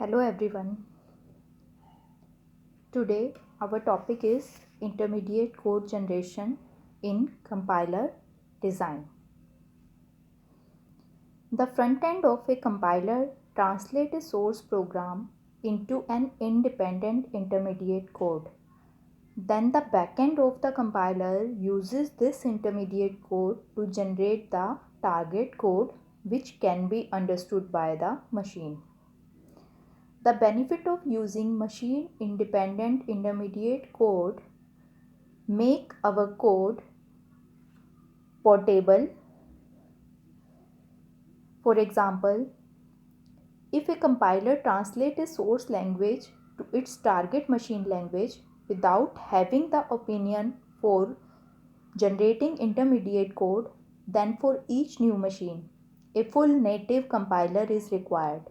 Hello everyone. Today our topic is intermediate code generation in compiler design. The front end of a compiler translates a source program into an independent intermediate code. Then the back end of the compiler uses this intermediate code to generate the target code which can be understood by the machine. The benefit of using machine independent intermediate code make our code portable. For example, if a compiler translates a source language to its target machine language without having the opinion for generating intermediate code, then for each new machine, a full native compiler is required.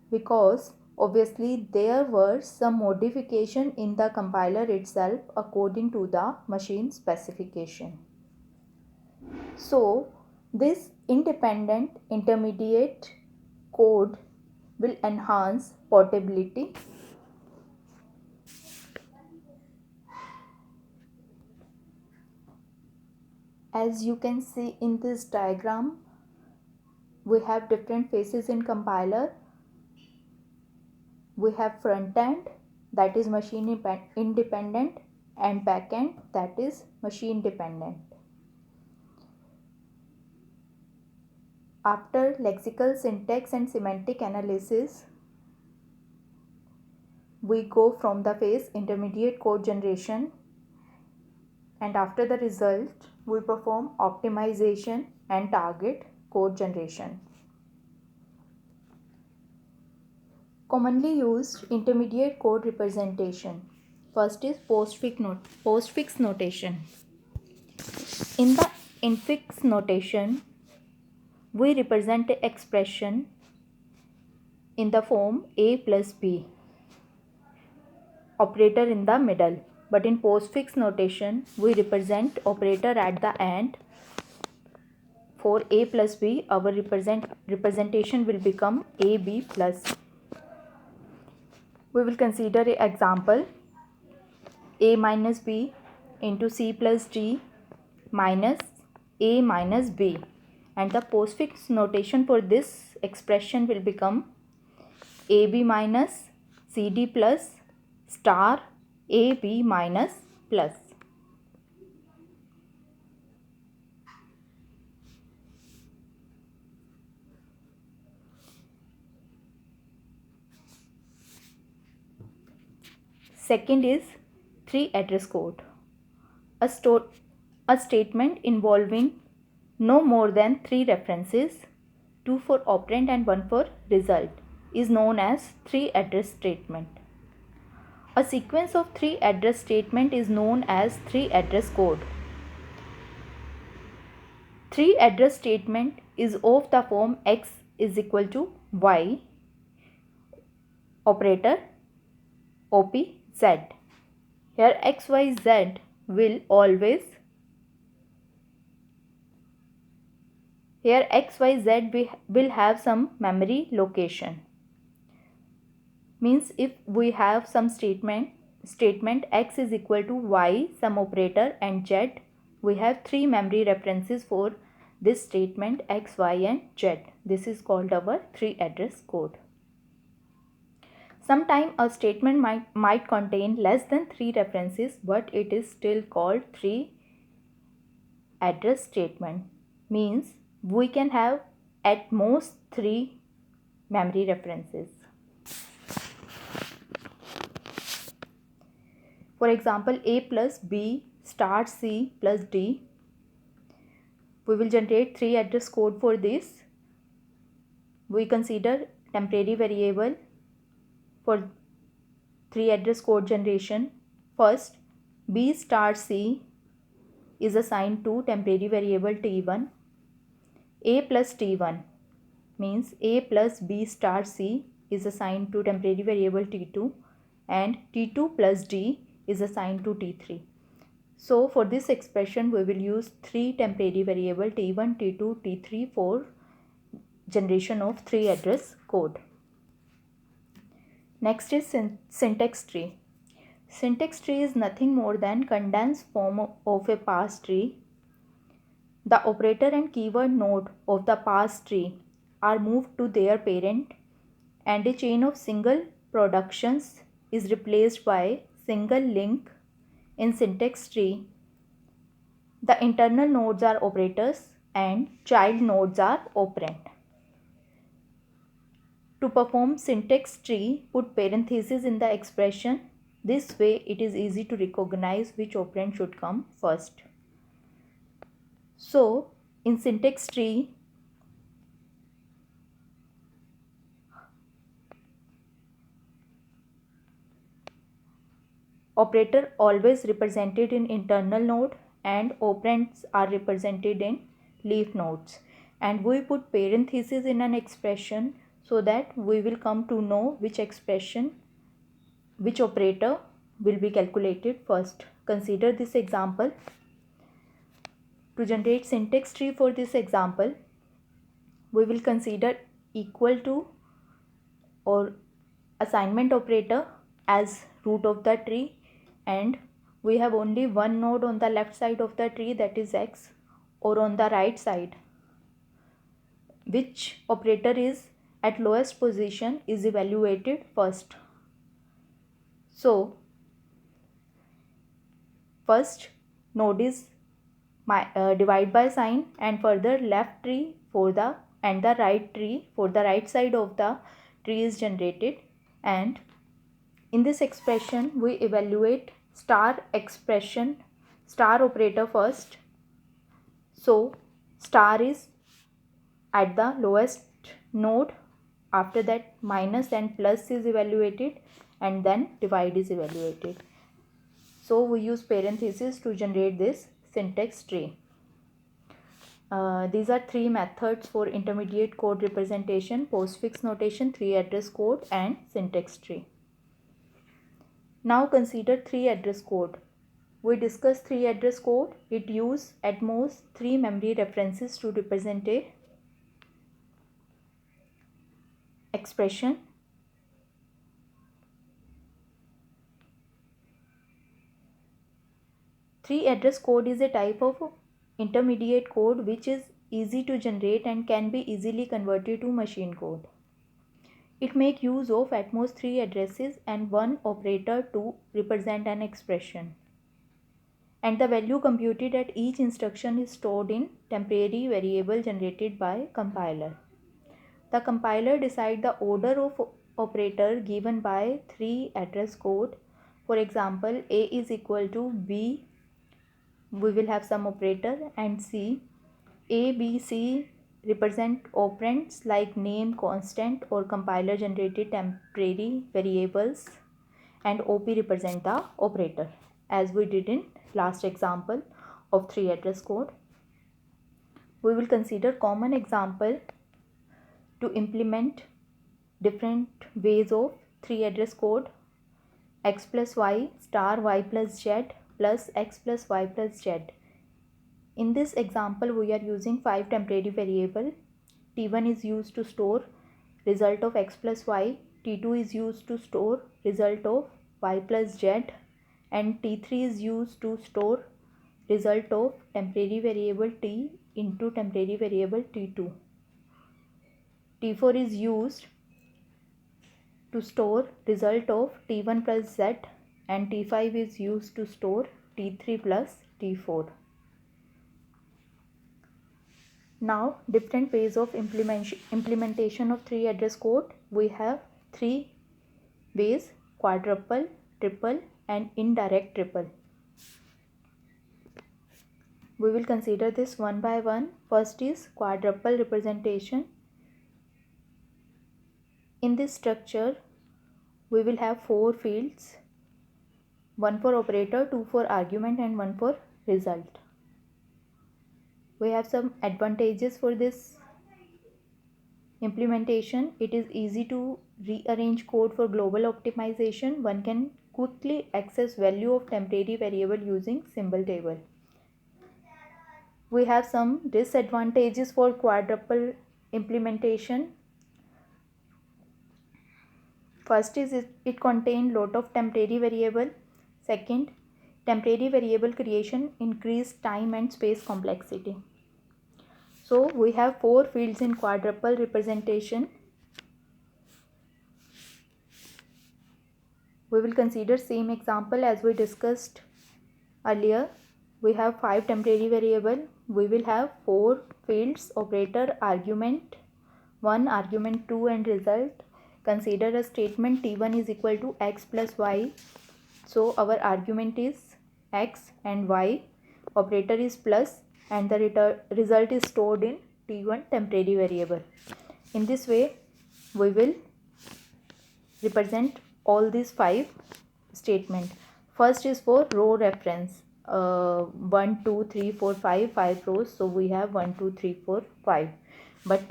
Because obviously there were some modification in the compiler itself according to the machine specification. So this independent intermediate code will enhance portability. As you can see in this diagram, we have different phases in compiler. We have front end, that is machine independent, and back end, that is machine dependent. After lexical syntax and semantic analysis, we go from the phase intermediate code generation, and after the result we perform optimization and target code generation. Commonly used intermediate code representation. First is postfix notation. In the infix notation, we represent the expression in the form a plus b, operator in the middle. But in postfix notation, we represent operator at the end. For a plus b, our representation will become ab plus. We will consider an example: a minus b into c plus d minus a minus b, and the postfix notation for this expression will become ab minus cd plus star ab minus plus. Second is 3 address code. A statement involving no more than 3 references, 2 for operand and 1 for result, is known as 3 address statement. A sequence of 3 address statement is known as 3 address code. 3 address statement is of the form x is equal to y, operator op z. Here x, y, z will always, here x, y, z will have some memory location. Means if we have some statement x is equal to y, some operator, and z, we have 3 memory references for this statement x, y, and z. This is called our 3 address code. Sometimes a statement might contain less than 3 references, but it is still called 3 address statement. Means we can have at most 3 memory references. For example, a plus b star c plus d. We will generate 3 address code for this. We consider temporary variable for 3 address code generation. First, b star c is assigned to temporary variable t1. A plus t1 means a plus b star c is assigned to temporary variable t2, and t2 plus d is assigned to t3. So for this expression we will use 3 temporary variable t1, t2, t3 for generation of 3 address code. Next is syntax tree. Syntax tree is nothing more than condensed form of a parse tree. The operator and keyword node of the parse tree are moved to their parent, and a chain of single productions is replaced by single link. In syntax tree, the internal nodes are operators and child nodes are operand. To perform syntax tree, put parentheses in the expression. This way it is easy to recognize which operand should come first. So in syntax tree, operator always represented in internal node and operands are represented in leaf nodes, and we put parentheses in an expression so that we will come to know which operator will be calculated first. Consider this example. To generate syntax tree for this example, we will consider equal to or assignment operator as root of the tree, and we have only one node on the left side of the tree, that is x, or on the right side. Which operator is at lowest position is evaluated first. So first node is divide by sign, and further left tree for the and the right tree for the right side of the tree is generated, and in this expression we evaluate star operator first. So star is at the lowest node, after that minus and plus is evaluated, and then divide is evaluated. So we use parentheses to generate this syntax tree. These are three methods for intermediate code representation: postfix notation, 3-address code, and syntax tree. Now consider 3-address code. We discussed 3-address code. It uses at most 3 memory references to represent a expression. Three-address code is a type of intermediate code which is easy to generate and can be easily converted to machine code. It makes use of at most 3 addresses and one operator to represent an expression. And the value computed at each instruction is stored in temporary variable generated by compiler. The compiler decides the order of operator given by 3-address code. For example, A is equal to B, we will have some operator, and C. A, B, C represent operands like name, constant, or compiler generated temporary variables, and OP represent the operator, as we did in last example of 3-address code. We will consider common example to implement different ways of 3-address code: x plus y star y plus z plus x plus y plus z. In this example, we are using 5 temporary variables. T1 is used to store result of x plus y, T2 is used to store result of y plus z, and T3 is used to store result of temporary variable t into temporary variable T2. T4 is used to store result of T1 plus z, and T5 is used to store T3 plus T4. Now, different ways of implementation of 3-address code. We have 3 ways: quadruple, triple, and indirect triple. We will consider this one by one. First is quadruple representation. In this structure, we will have 4 fields: 1 for operator, 2 for argument, and 1 for result. We have some advantages for this implementation. It is easy to rearrange code for global optimization. One can quickly access value of temporary variable using symbol table. We have some disadvantages for quadruple implementation. First is it contain lot of temporary variable. Second, temporary variable creation increase time and space complexity. So we have 4 fields in quadruple representation. We will consider same example as we discussed earlier. We have 5 temporary variable. We will have 4 fields, operator, argument 1, argument 2 and result. Consider a statement T1 is equal to x plus y. So our argument is x and y. Operator is plus and the result is stored in T1 temporary variable. In this way, we will represent all these 5 statements. First is for row reference. 1 2 3 4 5 rows, so we have 1 2 3 4 5. But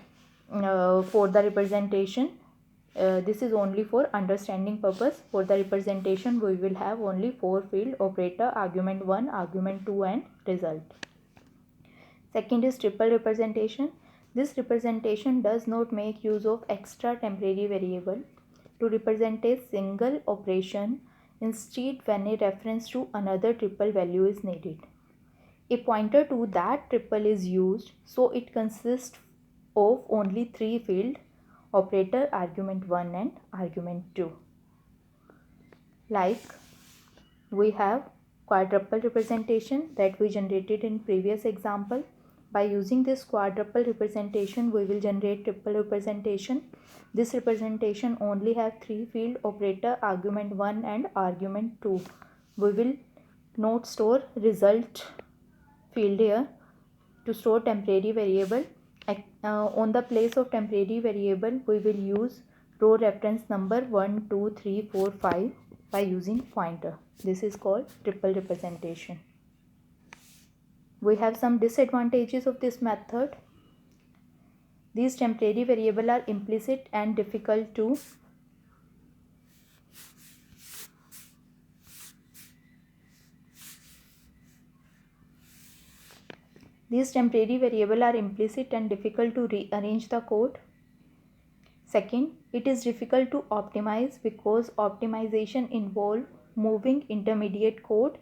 for the representation, this is only for understanding purpose. For the representation, we will have only 4 field: operator, argument 1, argument 2 and result. Second is triple representation. This representation does not make use of extra temporary variable to represent a single operation. Instead, when a reference to another triple value is needed, a pointer to that triple is used, so it consists of only 3 fields: operator, argument 1 and argument 2. Like we have quadruple representation that we generated in previous example. By using this quadruple representation, we will generate triple representation. This representation only have 3 field: operator, argument 1 and argument 2. We will not store result field here to store temporary variable. On the place of temporary variable, we will use row reference number 1 2 3 4 5 by using pointer. This is called triple representation. We have some disadvantages of this method. These temporary variables are implicit and difficult to rearrange the code. Second, it is difficult to optimize because optimization involves moving intermediate code.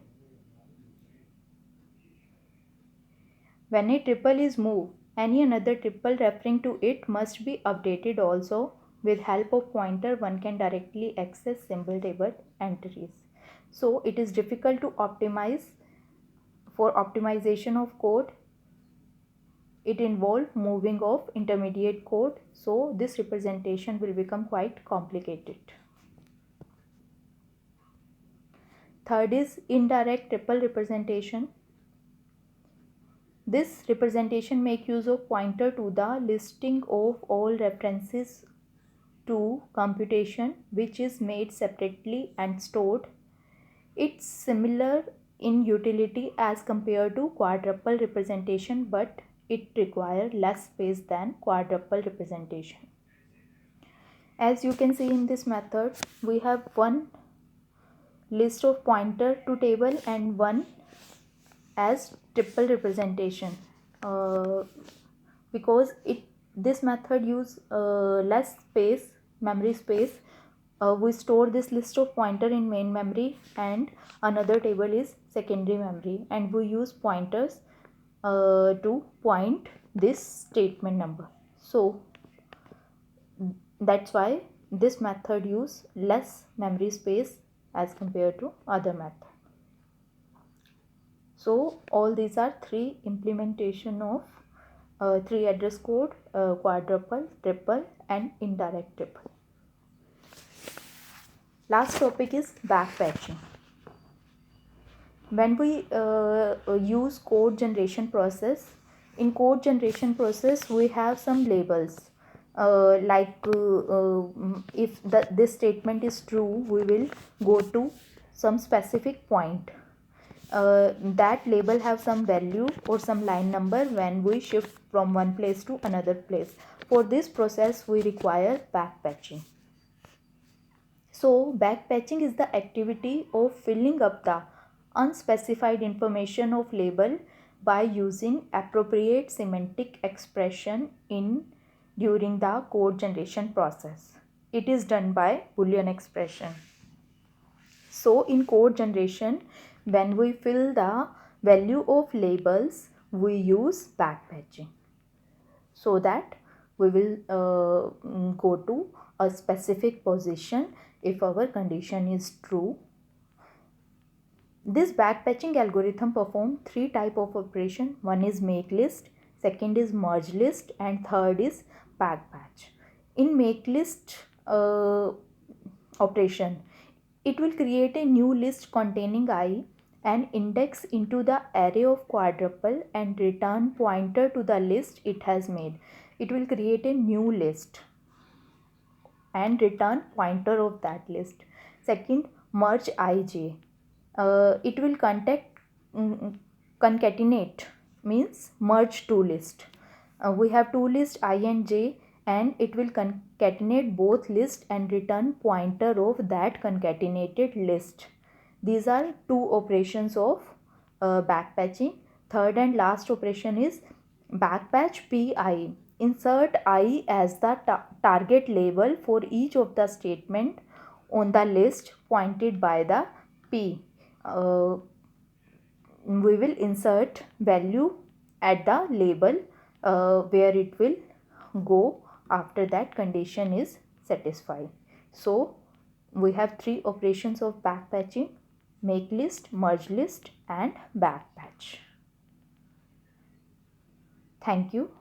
When a triple is moved, any another triple referring to it must be updated also. With help of pointer, one can directly access symbol table entries. So it is difficult to optimize. For optimization of code, it involves moving of intermediate code, so this representation will become quite complicated. Third is indirect triple representation. This representation makes use of pointer to the listing of all references to computation, which is made separately and stored. It's similar in utility as compared to quadruple representation, but it requires less space than quadruple representation. As you can see in this method, we have one list of pointer to table and one as triple representation. Because this method use less space, memory space, we store this list of pointer in main memory and another table is secondary memory, and we use pointers to point this statement number. So that's why this method use less memory space as compared to other method. So all these are 3 implementation of 3 address code: quadruple, triple and indirect triple. Last topic is backpatching. When we use code generation process, in code generation process we have some labels. If this statement is true, we will go to some specific point. That label have some value or some line number when we shift from one place to another place. For this process, we require backpatching. So backpatching is the activity of filling up the unspecified information of label by using appropriate semantic expression during the code generation process. it is done by Boolean expression. So in code generation, when we fill the value of labels, we use backpatching, so that we will go to a specific position if our condition is true. This backpatching algorithm performs three type of operation. One is make list, second is merge list, and third is backpatch. In make list operation, it will create a new list containing I and index into the array of quadruple and return pointer to the list it has made. It will create a new list and return pointer of that list. Second, merge ij. It will concatenate, means merge two list. We have two lists I and j, and it will concatenate both lists and return pointer of that concatenated list. These are two operations of backpatching. Third and last operation is backpatch pi. Insert I as the target label for each of the statement on the list pointed by the p. We will insert value at the label where it will go after that condition is satisfied. So we have three operations of backpatching: make list, merge list, and backpatch. Thank you.